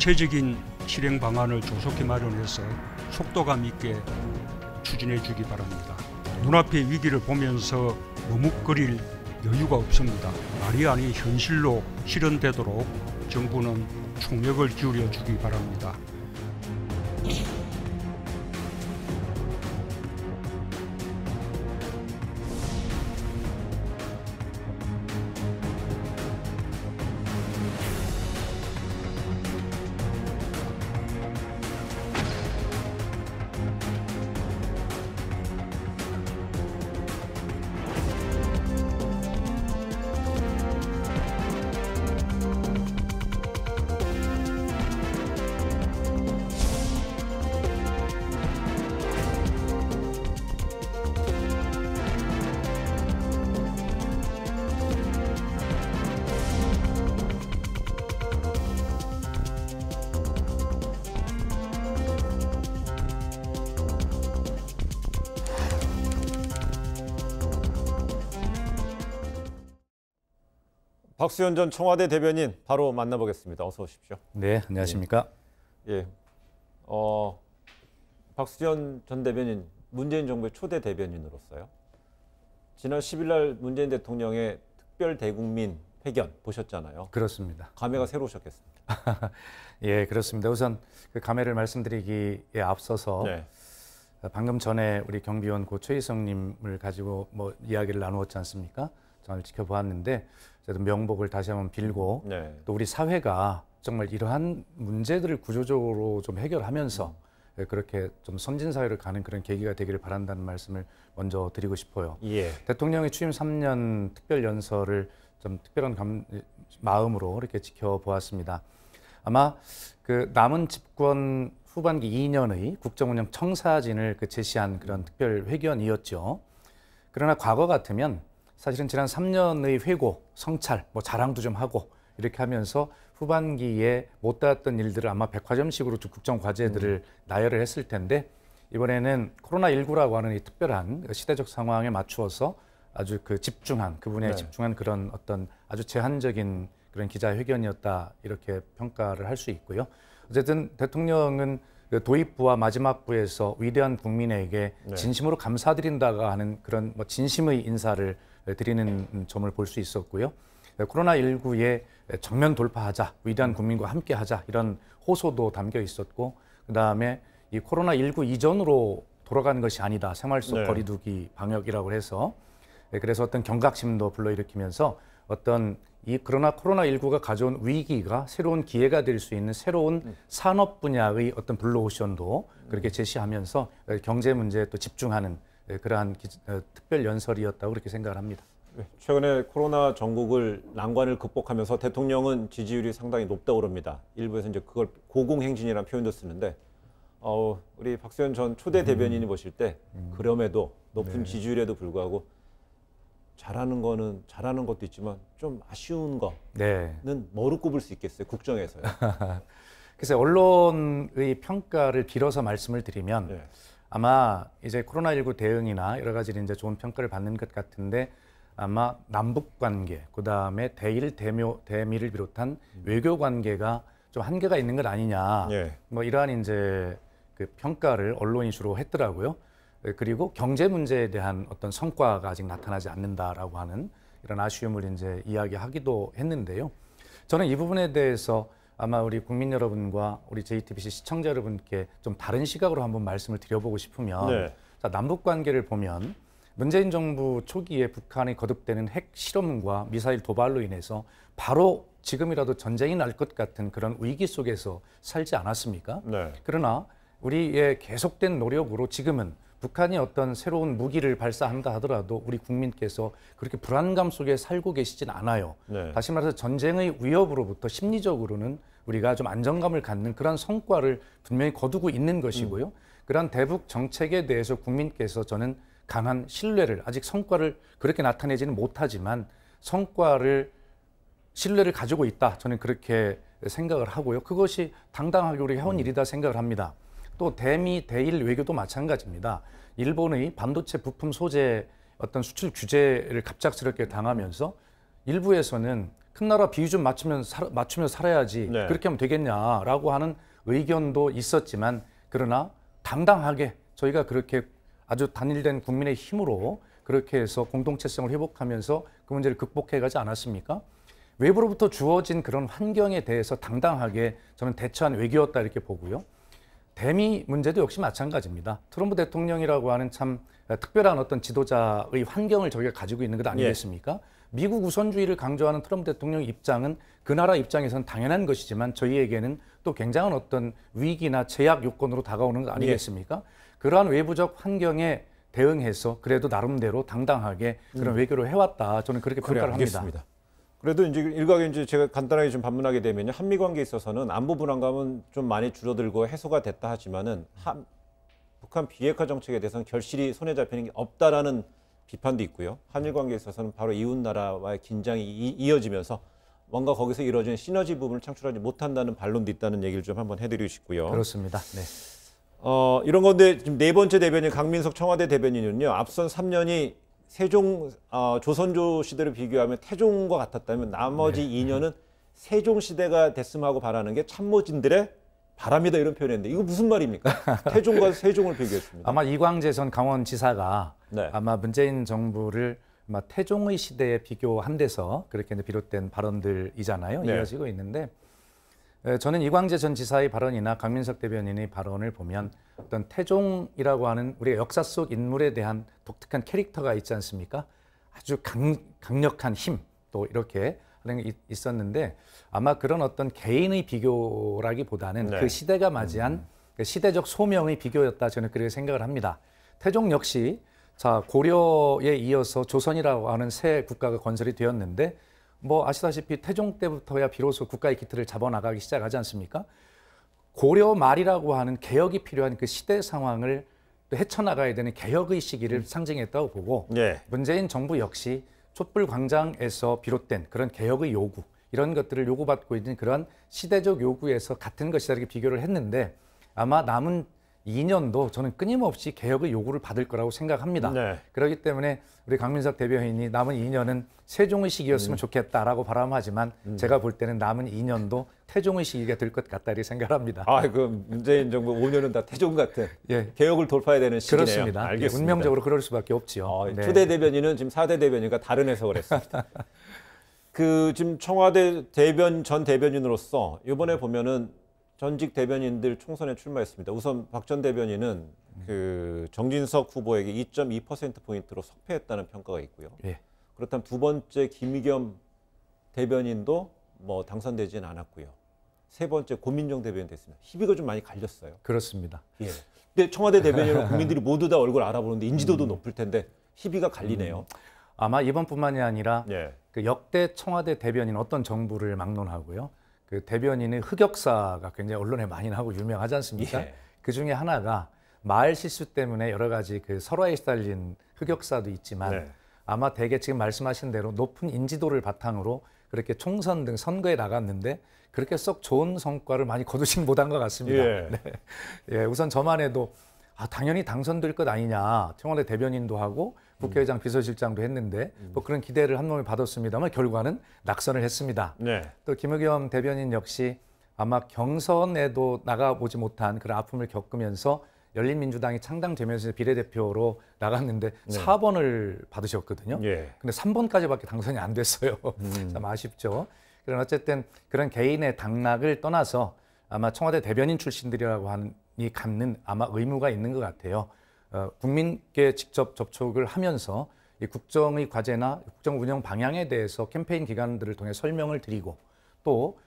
구체적인 실행 방안을 조속히 마련해서 속도감 있게 추진해 주기 바랍니다. 눈앞의 위기를 보면서 머뭇거릴 여유가 없습니다. 말이 아닌 현실로 실현되도록 정부는 총력을 기울여 주기 바랍니다. 박수현 전 청와대 대변인 바로 만나보겠습니다. 어서 오십시오. 네, 안녕하십니까? 예. 박수현 전 대변인, 문재인 정부의 초대 대변인으로서요. 지난 10일 날 문재인 대통령의 특별 대국민 회견 보셨잖아요. 그렇습니다. 감회가 새로우셨겠습니다. 예, 그렇습니다. 우선 그 감회를 말씀드리기에 앞서서 네. 방금 전에 우리 경비원 고 최희성님을 가지고 이야기를 나누었지 않습니까? 저를 지켜보았는데 저도 명복을 다시 한번 빌고 네. 또 우리 사회가 정말 이러한 문제들을 구조적으로 좀 해결하면서 그렇게 좀 선진 사회를 가는 그런 계기가 되기를 바란다는 말씀을 먼저 드리고 싶어요. 예. 대통령의 취임 3년 특별 연설을 좀 특별한 마음으로 이렇게 지켜보았습니다. 아마 그 남은 집권 후반기 2년의 국정운영 청사진을 제시한 그런 특별 회견이었죠. 그러나 과거 같으면 사실은 지난 3년의 회고, 성찰, 자랑도 좀 하고 이렇게 하면서 후반기에 못 닿았던 일들을 아마 백화점식으로 국정 과제들을 나열을 했을 텐데 이번에는 코로나19라고 하는 이 특별한 시대적 상황에 맞추어서 아주 집중한 그분에 네. 집중한 그런 어떤 아주 제한적인 그런 기자회견이었다 이렇게 평가를 할 수 있고요. 어쨌든 대통령은 도입부와 마지막부에서 위대한 국민에게 네. 진심으로 감사드린다가 하는 그런 진심의 인사를 드리는 점을 볼 수 있었고요. 코로나19에 정면 돌파하자, 위대한 국민과 함께하자 이런 호소도 담겨 있었고 그다음에 이 코로나19 이전으로 돌아가는 것이 아니다. 생활 속 네. 거리두기 방역이라고 해서 그래서 어떤 경각심도 불러일으키면서 그러나 코로나19가 가져온 위기가 새로운 기회가 될 수 있는 새로운 산업 분야의 어떤 블루오션도 그렇게 제시하면서 경제 문제에 또 집중하는 그러한 특별 연설이었다고 그렇게 생각을 합니다. 최근에 코로나 전국을 난관을 극복하면서 대통령은 지지율이 상당히 높다고 그럽니다. 일부에서 이제 그걸 고공행진이라는 표현도 쓰는데 우리 박수현 전 초대 대변인이 보실 때 그럼에도 높은 네. 지지율에도 불구하고 잘하는 것도 있지만 좀 아쉬운 거는 네. 뭐로 꼽을 수 있겠어요? 국정에서요. 그래서 언론의 평가를 빌어서 말씀을 드리면 네. 아마 이제 코로나19 대응이나 여러 가지 이제 좋은 평가를 받는 것 같은데 아마 남북 관계, 그다음에 대일 대미를 비롯한 외교 관계가 좀 한계가 있는 것 아니냐. 네. 이러한 이제 그 평가를 언론이 주로 했더라고요. 그리고 경제 문제에 대한 어떤 성과가 아직 나타나지 않는다라고 하는 이런 아쉬움을 이제 이야기하기도 했는데요. 저는 이 부분에 대해서 아마 우리 국민 여러분과 우리 JTBC 시청자 여러분께 좀 다른 시각으로 한번 말씀을 드려보고 싶으면 네. 자, 남북 관계를 보면 문재인 정부 초기에 북한이 거듭되는 핵 실험과 미사일 도발로 인해서 바로 지금이라도 전쟁이 날 것 같은 그런 위기 속에서 살지 않았습니까? 네. 그러나 우리의 계속된 노력으로 지금은 북한이 어떤 새로운 무기를 발사한다 하더라도 우리 국민께서 그렇게 불안감 속에 살고 계시진 않아요. 네. 다시 말해서 전쟁의 위협으로부터 심리적으로는 우리가 좀 안정감을 갖는 그런 성과를 분명히 거두고 있는 것이고요. 그런 대북 정책에 대해서 국민께서 저는 강한 신뢰를, 아직 성과를 그렇게 나타내지는 못하지만 신뢰를 가지고 있다. 저는 그렇게 생각을 하고요. 그것이 당당하게 우리가 해온 일이다 생각을 합니다. 또 대미, 대일 외교도 마찬가지입니다. 일본의 반도체 부품 소재 어떤 수출 규제를 갑작스럽게 당하면서 일부에서는 큰 나라 비유 좀 맞추며 살아야지. 네. 그렇게 하면 되겠냐라고 하는 의견도 있었지만 그러나 당당하게 저희가 그렇게 아주 단일된 국민의 힘으로 그렇게 해서 공동체성을 회복하면서 그 문제를 극복해 가지 않았습니까? 외부로부터 주어진 그런 환경에 대해서 당당하게 저는 대처한 외교였다 이렇게 보고요. 대미 문제도 역시 마찬가지입니다. 트럼프 대통령이라고 하는 참 특별한 어떤 지도자의 환경을 저희가 가지고 있는 것 아니겠습니까? 미국 우선주의를 강조하는 트럼프 대통령 입장은 그 나라 입장에서는 당연한 것이지만 저희에게는 또 굉장한 어떤 위기나 제약 요건으로 다가오는 것 아니겠습니까? 그러한 외부적 환경에 대응해서 그래도 나름대로 당당하게 그런 외교를 해왔다. 저는 그렇게 평가를 합니다. 알겠습니다. 그래도 이제 일각에 이제 제가 간단하게 좀 반문하게 되면요. 한미 관계에 있어서는 안보 불안감은 좀 많이 줄어들고 해소가 됐다 하지만은 북한 비핵화 정책에 대해서는 결실이 손에 잡히는 게 없다라는 비판도 있고요. 한일 관계에 있어서는 바로 이웃 나라와의 긴장이 이어지면서 뭔가 거기서 이루어진 시너지 부분을 창출하지 못한다는 반론도 있다는 얘기를 좀 한번 해드리고 싶고요. 그렇습니다. 네. 이런 건데 지금 네 번째 대변인 강민석 청와대 대변인은요. 앞선 3년이 세종 조선조 시대를 비교하면 태종과 같았다면 나머지 2년은 세종 시대가 됐으면 하고 바라는 게 참모진들의 바람이다 이런 표현했는데 이거 무슨 말입니까? 태종과 세종을 비교했습니다. 아마 이광재 전 강원지사가 네. 아마 문재인 정부를 아마 태종의 시대에 비교한 데서 그렇게 비롯된 발언들이잖아요. 네. 이어지고 있는데 저는 이광재 전 지사의 발언이나 강민석 대변인의 발언을 보면 어떤 태종이라고 하는 우리가 역사 속 인물에 대한 독특한 캐릭터가 있지 않습니까? 아주 강력한 힘 또 이렇게 하는 게 있었는데 아마 그런 어떤 개인의 비교라기보다는 네. 그 시대가 맞이한 그 시대적 소명의 비교였다 저는 그렇게 생각을 합니다. 태종 역시 자 고려에 이어서 조선이라고 하는 새 국가가 건설이 되었는데 뭐 아시다시피 태종 때부터야 비로소 국가의 기틀을 잡아나가기 시작하지 않습니까? 고려 말이라고 하는 개혁이 필요한 그 시대 상황을 또 헤쳐나가야 되는 개혁의 시기를 상징했다고 보고 네. 문재인 정부 역시 촛불 광장에서 비롯된 그런 개혁의 요구 이런 것들을 요구받고 있는 그런 시대적 요구에서 같은 것이다 이렇게 비교를 했는데 아마 남은 2년도 저는 끊임없이 개혁의 요구를 받을 거라고 생각합니다. 네. 그렇기 때문에 우리 강민석 대변인이 남은 2년은 세종의 시기였으면 좋겠다라고 바람하지만 제가 볼 때는 남은 2년도 태종의 시기가 될 것 같다 이렇게 생각합니다. 그 문재인 정부 5년은 다 태종 같은 예. 개혁을 돌파해야 되는 시기네요. 그렇습니다. 알겠습니다. 운명적으로 그럴 수밖에 없지요. 네. 초대 대변인은 지금 4대 대변인과 다른 해석을 했습니다. 지금 청와대 전 대변인으로서 이번에 보면은 전직 대변인들 총선에 출마했습니다. 우선 박 전 대변인은 정진석 후보에게 2.2%포인트로 석패했다는 평가가 있고요. 예. 그렇다면 두 번째 김의겸 대변인도 뭐 당선되지는 않았고요. 세 번째 고민정 대변인 됐습니다. 희비가 좀 많이 갈렸어요. 그렇습니다. 예. 근데 청와대 대변인은 국민들이 모두 다 얼굴 알아보는데 인지도도 높을 텐데 희비가 갈리네요. 아마 이번뿐만이 아니라 예. 그 역대 청와대 대변인 어떤 정부를 막론하고요. 그 대변인의 흑역사가 굉장히 언론에 많이 나오고 유명하지 않습니까? 예. 그 중에 하나가 말 실수 때문에 여러 가지 그 설화에 시달린 흑역사도 있지만 네. 아마 대개 지금 말씀하신 대로 높은 인지도를 바탕으로 그렇게 총선 등 선거에 나갔는데 그렇게 썩 좋은 성과를 많이 거두진 못한 것 같습니다. 예. 네. 예, 우선 저만 해도 당연히 당선될 것 아니냐. 청와대 대변인도 하고 국회의장 비서실장도 했는데 뭐 그런 기대를 한 몸에 받았습니다만 결과는 낙선을 했습니다. 네. 또 김의겸 대변인 역시 아마 경선에도 나가보지 못한 그런 아픔을 겪으면서 열린민주당이 창당되면서 비례대표로 나갔는데 4번을 받으셨거든요. 예. 근데 3번까지밖에 당선이 안 됐어요. 참 아쉽죠. 그런 어쨌든 그런 개인의 당락을 떠나서 아마 청와대 대변인 출신들이라고 하니 갖는 아마 의무가 있는 것 같아요. 국민께 직접 접촉을 하면서 이 국정의 과제나 국정 운영 방향에 대해서 캠페인 기관들을 통해 설명을 드리고 또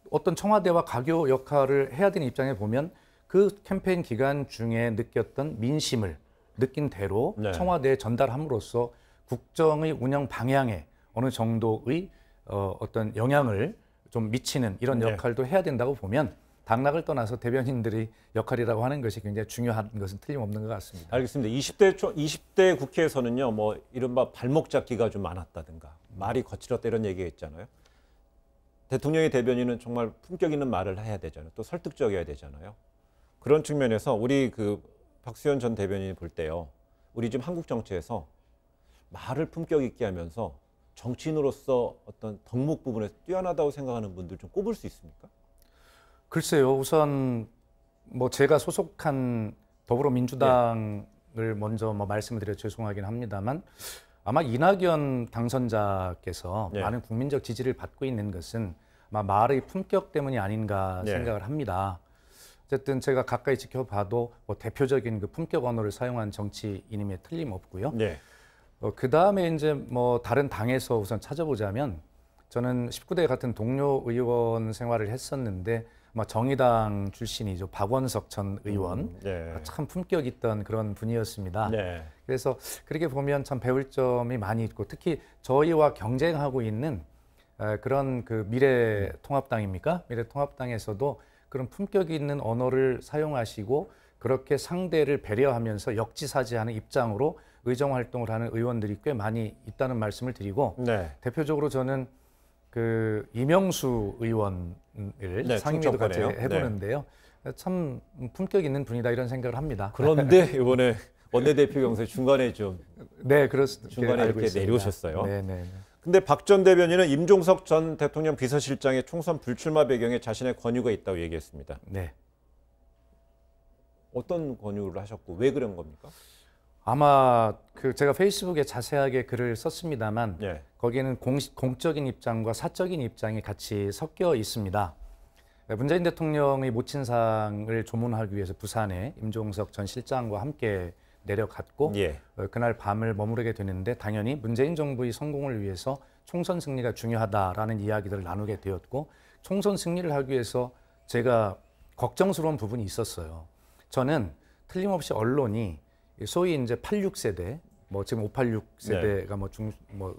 어떤 청와대와 가교 역할을 해야 되는 입장에 보면 그 캠페인 기간 중에 느꼈던 민심을 느낀 대로 네. 청와대에 전달함으로써 국정의 운영 방향에 어느 정도의 어떤 영향을 좀 미치는 이런 네. 역할도 해야 된다고 보면 당락을 떠나서 대변인들의 역할이라고 하는 것이 굉장히 중요한 것은 틀림없는 것 같습니다. 알겠습니다. 20대 국회에서는요, 뭐 이른바 발목 잡기가 좀 많았다든가 말이 거칠었다 이런 얘기가 있잖아요. 대통령의 대변인은 정말 품격 있는 말을 해야 되잖아요. 또 설득적이어야 되잖아요. 그런 측면에서 우리 박수현 전 대변인이 볼 때요, 우리 지금 한국 정치에서 말을 품격 있게 하면서 정치인으로서 어떤 덕목 부분에서 뛰어나다고 생각하는 분들 좀 꼽을 수 있습니까? 글쎄요. 우선 뭐 제가 소속한 더불어민주당을 먼저 뭐 말씀을 드려 죄송하긴 합니다만 아마 이낙연 당선자께서 네. 많은 국민적 지지를 받고 있는 것은 아마 말의 품격 때문이 아닌가 네. 생각을 합니다. 어쨌든 제가 가까이 지켜봐도 뭐 대표적인 그 품격 언어를 사용한 정치인임에 틀림없고요. 네. 그 다음에 이제 뭐 다른 당에서 우선 찾아보자면 저는 19대 같은 동료 의원 생활을 했었는데 아마 정의당 출신이죠. 박원석 전 의원. 네. 참 품격 있던 그런 분이었습니다. 네. 그래서 그렇게 보면 참 배울 점이 많이 있고 특히 저희와 경쟁하고 있는 그런 그 미래통합당입니까? 미래통합당에서도 그런 품격 있는 언어를 사용하시고 그렇게 상대를 배려하면서 역지사지하는 입장으로 의정 활동을 하는 의원들이 꽤 많이 있다는 말씀을 드리고 네. 대표적으로 저는 그 이명수 의원을 네, 상임위도 같이 충청권에요. 해보는데요. 참 품격 있는 분이다 이런 생각을 합니다. 그런데 이번에 원내대표 경선 중간에 좀 네, 그렇습니다. 중간에 이렇게 내려오셨어요. 네, 네. 근데 박 전 대변인은 임종석 전 대통령 비서실장의 총선 불출마 배경에 자신의 권유가 있다고 얘기했습니다. 네. 어떤 권유를 하셨고 왜 그런 겁니까? 아마 그 제가 페이스북에 자세하게 글을 썼습니다만 네. 거기에는 공적인 입장과 사적인 입장이 같이 섞여 있습니다. 문재인 대통령의 모친상을 조문하기 위해서 부산에 임종석 전 실장과 함께 내려갔고 예. 그날 밤을 머무르게 되는데 당연히 문재인 정부의 성공을 위해서 총선 승리가 중요하다라는 이야기들을 나누게 되었고 총선 승리를 하기 위해서 제가 걱정스러운 부분이 있었어요. 저는 틀림없이 언론이 소위 이제 86세대, 뭐 지금 586 세대가 뭐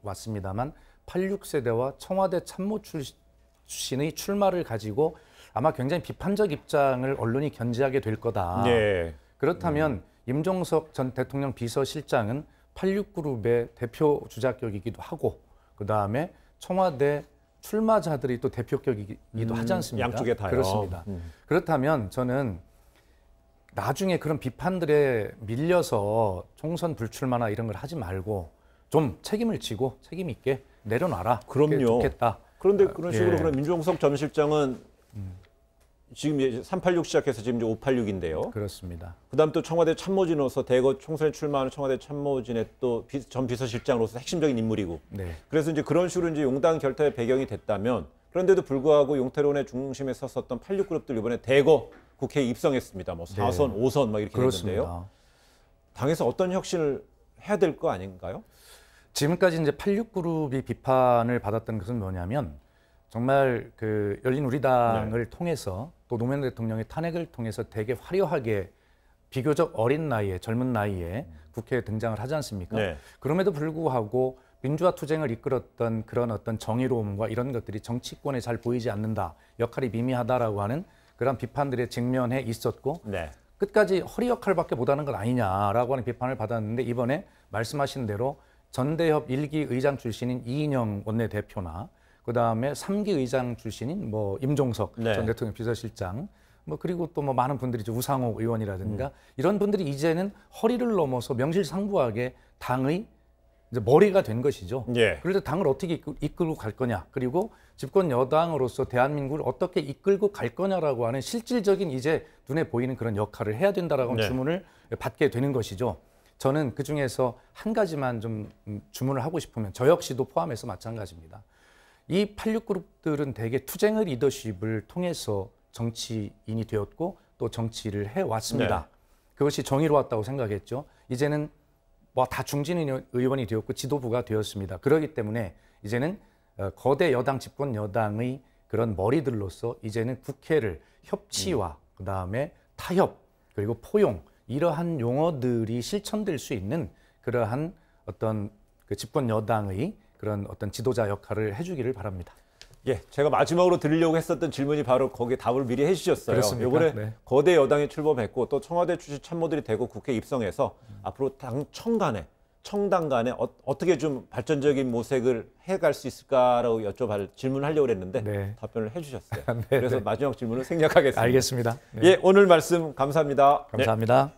왔습니다만 86세대와 청와대 참모 출신의 출마를 가지고 아마 굉장히 비판적 입장을 언론이 견지하게 될 거다. 네. 그렇다면 임종석 전 대통령 비서실장은 86그룹의 대표 주자격이기도 하고 그 다음에 청와대 출마자들이 또 대표격이기도 하지 않습니까? 양쪽에 다요. 그렇습니다. 그렇다면 저는 나중에 그런 비판들에 밀려서 총선 불출마나 이런 걸 하지 말고 좀 책임을 지고 책임 있게 내려놔라. 그럼요. 좋겠다. 그런데 그런 식으로 예. 그럼 임종석 전 실장은 지금 이제 386 시작해서 지금 이제 586인데요. 그렇습니다. 그다음 또 청와대 참모진으로서 대거 총선에 출마하는 청와대 참모진의 또 전 비서실장으로서 핵심적인 인물이고. 네. 그래서 이제 그런 식으로 이제 용당 결탁의 배경이 됐다면 그런데도 불구하고 용태론의 중심에 섰었던 86그룹들 이번에 대거 국회에 입성했습니다. 뭐 4선, 5선 막 이렇게 그렇습니다. 됐는데요. 당에서 어떤 혁신을 해야 될 거 아닌가요? 지금까지 이제 86그룹이 비판을 받았던 것은 뭐냐면 정말 그 열린우리당을 통해서 또 노무현 대통령의 탄핵을 통해서 되게 화려하게 비교적 어린 나이에 젊은 나이에 국회에 등장을 하지 않습니까? 네. 그럼에도 불구하고 민주화 투쟁을 이끌었던 그런 어떤 정의로움과 이런 것들이 정치권에 잘 보이지 않는다. 역할이 미미하다라고 하는 그런 비판들에 직면해 있었고 네. 끝까지 허리 역할밖에 못하는 건 아니냐라고 하는 비판을 받았는데 이번에 말씀하신 대로 전대협 1기 의장 출신인 이인영 원내대표나 그다음에 3기 의장 출신인 뭐 임종석 네. 전 대통령 비서실장 뭐 그리고 또 뭐 많은 분들이 우상호 의원이라든가 이런 분들이 이제는 허리를 넘어서 명실상부하게 당의 이제 머리가 된 것이죠. 예. 그런데 당을 어떻게 이끌고 갈 거냐, 그리고 집권 여당으로서 대한민국을 어떻게 이끌고 갈 거냐라고 하는 실질적인 이제 눈에 보이는 그런 역할을 해야 된다라고 하는 네. 주문을 받게 되는 것이죠. 저는 그 중에서 한 가지만 좀 주문을 하고 싶으면 저 역시도 포함해서 마찬가지입니다. 이 86그룹들은 대개 투쟁의 리더십을 통해서 정치인이 되었고 또 정치를 해왔습니다. 네. 그것이 정의로웠다고 생각했죠. 이제는 뭐 다 중진 의원이 되었고 지도부가 되었습니다. 그렇기 때문에 이제는 거대 여당 집권 여당의 그런 머리들로서 이제는 국회를 협치와 그다음에 타협 그리고 포용 이러한 용어들이 실천될 수 있는 그러한 어떤 그 집권 여당의 그런 어떤 지도자 역할을 해주기를 바랍니다. 예, 제가 마지막으로 드리려고 했었던 질문이 바로 거기에 답을 미리 해주셨어요. 그렇습니까? 이번에 네. 거대 여당이 출범했고 또 청와대 출신 참모들이 대거 국회에 입성해서 앞으로 당청 간에 청당 간에 어떻게 좀 발전적인 모색을 해갈 수 있을까라고 질문하려고 했는데 네. 답변을 해주셨어요. 네, 그래서 네. 마지막 질문을 생략하겠습니다. 알겠습니다. 네. 예, 오늘 말씀 감사합니다. 네. 감사합니다.